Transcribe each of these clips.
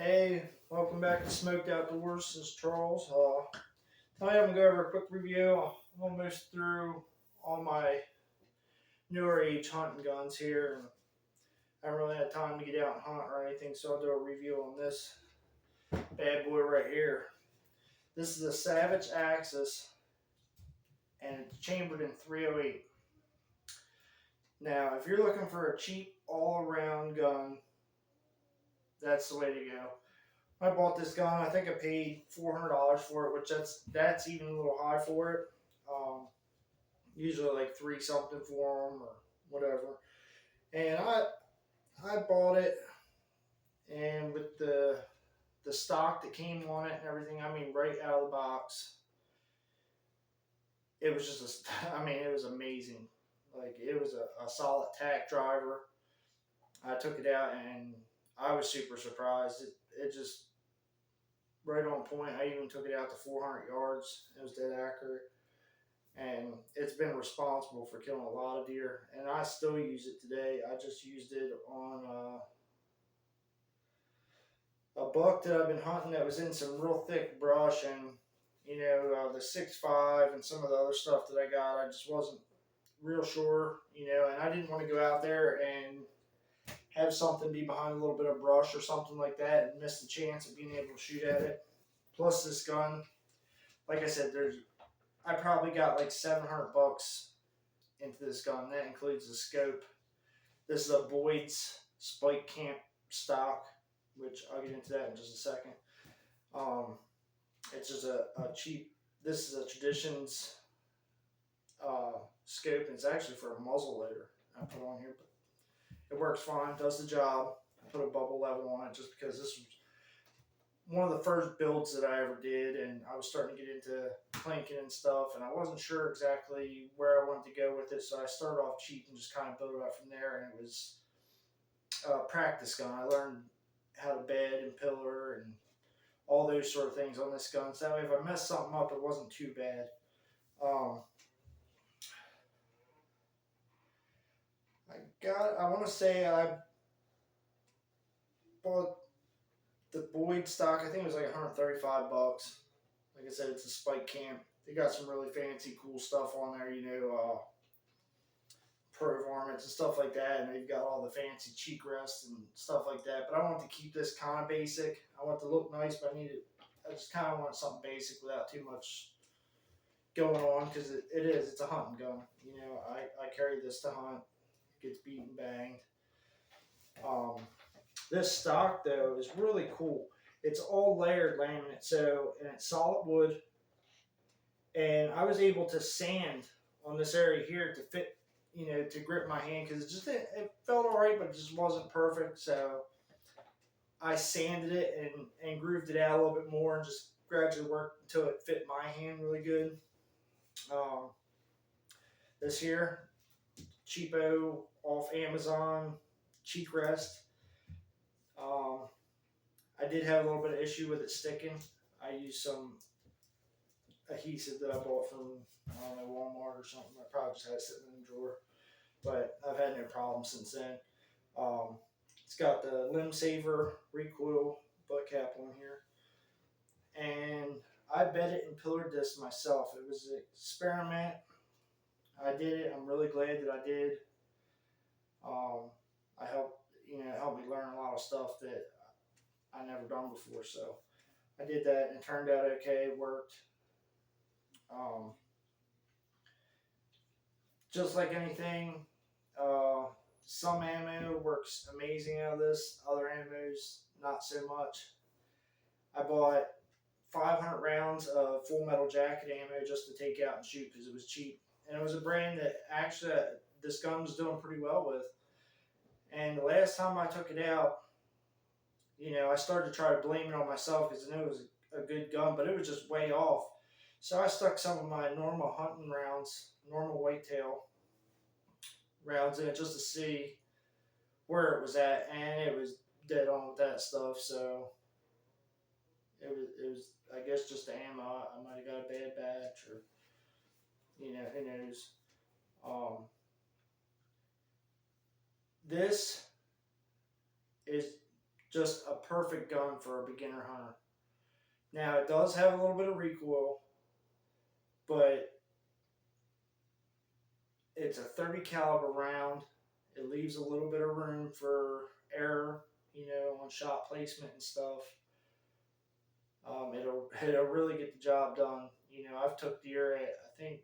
Hey, welcome back to Smoked Outdoors. This is Charles. Tonight I'm going to go over a quick review. I'm almost through all my newer age hunting guns here, and I haven't really had time to get out and hunt or anything, so I'll do a review on this bad boy right here. This is a Savage Axis, and it's chambered in 308. Now, if you're looking for a cheap all-around gun, that's the way to go. I bought this gun. I think I paid $400 for it, which that's even a little high for it. Um, Usually like three something for them or whatever. And I bought it, and with the stock that came on it and everything, I mean, right out of the box, it was just I mean, it was amazing. Like it was a solid tack driver. I took it out and I was super surprised. It just right on point. I even took it out to 400 yards. It was dead accurate. And it's been responsible for killing a lot of deer. And I still use it today. I just used it on a buck that I've been hunting that was in some real thick brush, and the 6.5 and some of the other stuff that I got. I just wasn't real sure, and I didn't want to go out there and have something be behind a little bit of brush or something like that and miss the chance of being able to shoot at it. Plus, this gun, like I said, I probably got like 700 bucks into this gun. That includes the scope. This is a Boyds spike camp stock, which I'll get into that in just a second. Um, it's just a cheap. This is a Traditions scope, and it's actually for a muzzle loader. I put on here, but it works fine. Does the job. I put a bubble level on it just because this was one of the first builds that I ever did, and I was starting to get into clinking and stuff, and I wasn't sure exactly where I wanted to go with it, so I started off cheap and just kind of built it up from there, and it was a practice gun. I learned how to bed and pillar and all those sort of things on this gun, so that way if I messed something up, it wasn't too bad. Um, I want to say I bought the Boyd stock. I think it was like 135 bucks. Like I said, it's a spike camp. They got some really fancy, cool stuff on there. Pro varmints and stuff like that, and they've got all the fancy cheek rests and stuff like that. But I want to keep this kind of basic. I want it to look nice, but I just kind of want something basic without too much going on because it's a hunting gun. I carry this to hunt. It gets beat and banged. Um, this stock though is really cool. It's all layered laminate, and it's solid wood. And I was able to sand on this area here to fit, to grip my hand because it felt all right, but it just wasn't perfect. So I sanded it and grooved it out a little bit more and just gradually worked until it fit my hand really good. Um, this here, cheapo off Amazon, cheek rest. Um, I did have a little bit of issue with it sticking. I used some adhesive that I bought from, I don't know, Walmart or something. I probably just had it sitting in the drawer, but I've had no problem since then. Um, it's got the limb saver recoil butt cap on here, and I bedded and pillared this myself. It was an experiment. I did it. I'm really glad that I did. Um, I it helped me learn a lot of stuff that I never done before. So I did that, and it turned out okay. It worked. Um, just like anything, uh, some ammo works amazing out of this. Other ammos, not so much. I bought 500 rounds of full metal jacket ammo just to take out and shoot because it was cheap. And it was a brand that actually this gun was doing pretty well with. And the last time I took it out, I started to try to blame it on myself because I knew it was a good gun, but it was just way off. So I stuck some of my normal hunting rounds, normal whitetail rounds in it just to see where it was at, and it was dead on with that stuff. So it was I guess just the ammo. I might have got a bad batch, or who knows. Um, this is Just a perfect gun for a beginner hunter. Now it does have a little bit of recoil, but it's a 30 caliber round. It leaves a little bit of room for error, on shot placement and stuff. It'll really get the job done. I've took deer at I think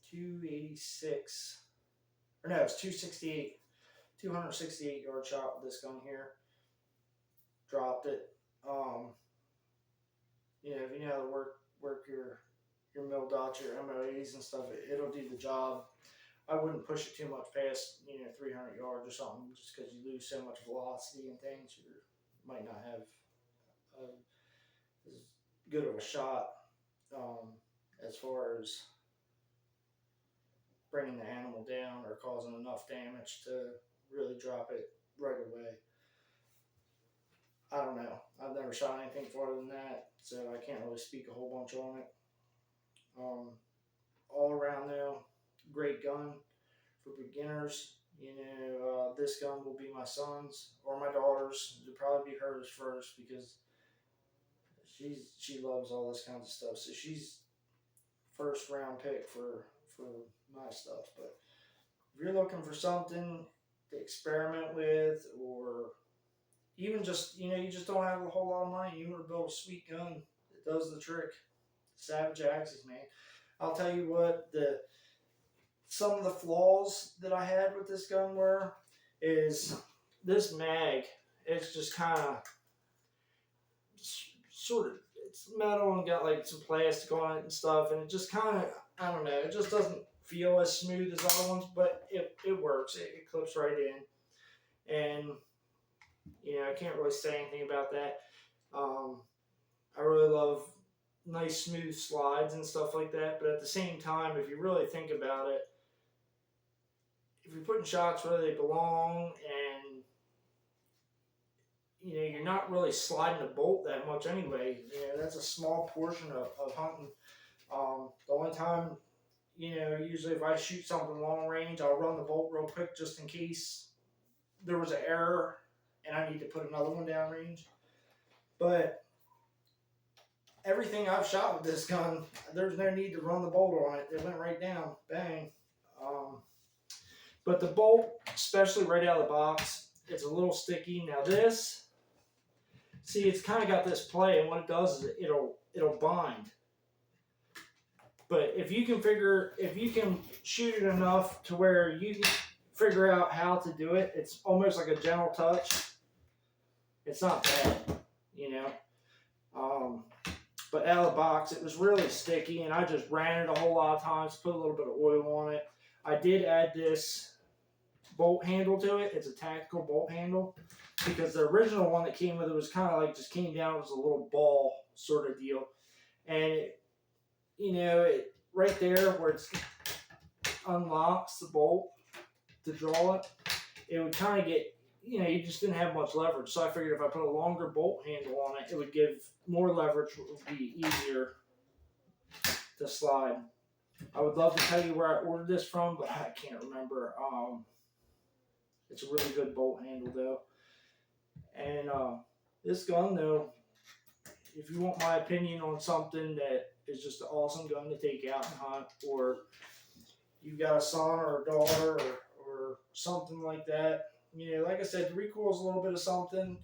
286, or no, it's 268, 268 yard shot with this gun here. Dropped it. Um, if you know how to work your mill dots, your MOAs and stuff, it'll do the job. I wouldn't push it too much past 300 yards or something, just because you lose so much velocity and things. You might not have as good of a shot um, as far as bringing the animal down or causing enough damage to really drop it right away. I don't know. I've never shot anything farther than that, so I can't really speak a whole bunch on it. Um, all around though, great gun for beginners. This gun will be my son's or my daughter's. It'll probably be hers first because she loves all this kinds of stuff. So she's first round pick for my stuff. But if you're looking for something to experiment with, or even just you just don't have a whole lot of money, you want to build a sweet gun that does the trick. Savage Axis, man. I'll tell you what, some of the flaws that I had with this gun is this mag. It's just kind of sort of, it's metal and got like some plastic on it and stuff, and it just kind of, I don't know, it just doesn't feel as smooth as other ones, but it works. It clips right in, and I can't really say anything about that. I really love nice smooth slides and stuff like that, but at the same time, if you really think about it, if you're putting shots where they belong, and you're not really sliding the bolt that much anyway. That's a small portion of hunting. The only time, usually if I shoot something long range, I'll run the bolt real quick just in case there was an error and I need to put another one down range. But everything I've shot with this gun, there's no need to run the bolt on it. It went right down, bang. But the bolt, especially right out of the box, it's a little sticky. Now this, see, it's kind of got this play, and what it does is it'll bind. But if you can shoot it enough to where you can figure out how to do it, it's almost like a gentle touch. It's not bad, But out of the box, it was really sticky, and I just ran it a whole lot of times, put a little bit of oil on it. I did add this bolt handle to it. It's a tactical bolt handle, because the original one that came with it was kind of like just came down as a little ball sort of deal. And it right there where it unlocks the bolt to draw it, it would kind of get, you just didn't have much leverage. So I figured if I put a longer bolt handle on it, it would give more leverage, it would be easier to slide. I would love to tell you where I ordered this from, but I can't remember. It's a really good bolt handle though. And this gun though, if you want my opinion on something that is just an awesome gun to take out and hunt, or you've got a son or a daughter or something like that, like I said, the recoil is a little bit of something,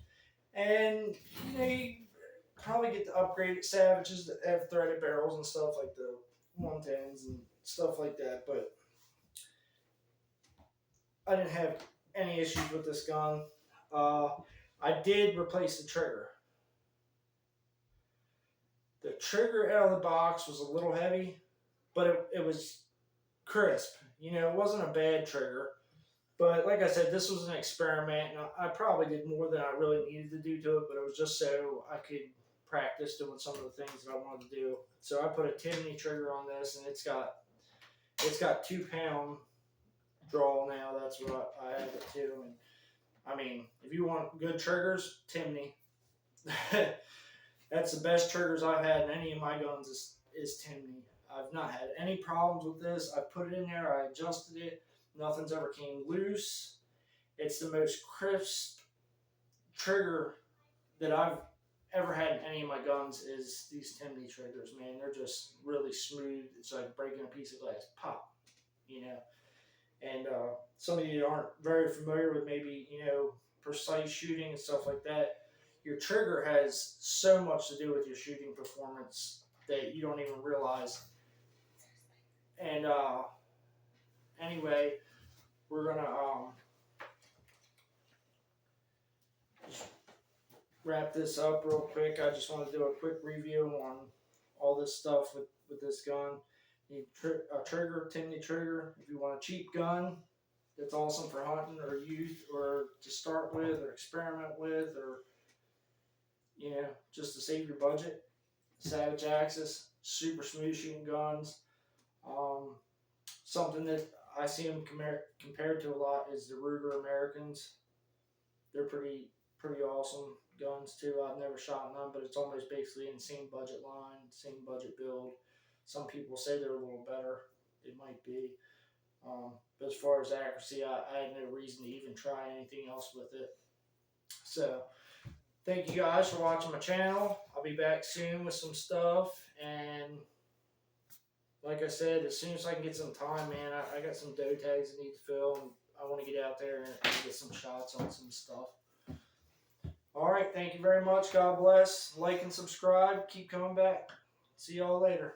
and you probably get the upgraded Savages that have threaded barrels and stuff, like the 110s and stuff like that, but I didn't have any issues with this gun. I did replace the trigger. The trigger out of the box was a little heavy, but it was crisp. It wasn't a bad trigger. But like I said, this was an experiment, and I probably did more than I really needed to do to it, but it was just so I could practice doing some of the things that I wanted to do. So I put a timney trigger on this, and it's got 2 pound draw now. That's what I have it to. And I mean, if you want good triggers, timney. That's the best triggers I've had in any of my guns is timney. I've not had any problems with this. I put it in there, I adjusted it. Nothing's ever came loose. It's the most crisp trigger that I've ever had in any of my guns is these timney triggers, man. They're just really smooth. It's like breaking a piece of glass. Pop, you know. And some of you aren't very familiar with maybe, precise shooting and stuff like that. Your trigger has so much to do with your shooting performance that you don't even realize. And anyway, we're gonna just wrap this up real quick. I just want to do a quick review on all this stuff with this gun. You need a trigger, timney trigger. If you want a cheap gun, that's awesome for hunting or youth or to start with or experiment with or, just to save your budget. Savage Axis, super smooth shooting guns. Um, Something that I see them compared to a lot is the Ruger Americans. They're pretty awesome guns too. I've never shot none, but it's almost basically in the same budget line, same budget build. Some people say they're a little better. It might be. But as far as accuracy, I had no reason to even try anything else with it. So, thank you guys for watching my channel. I'll be back soon with some stuff. And like I said, as soon as I can get some time, man, I got some doe tags I need to fill. And I want to get out there and get some shots on some stuff. All right, thank you very much. God bless. Like and subscribe. Keep coming back. See y'all later.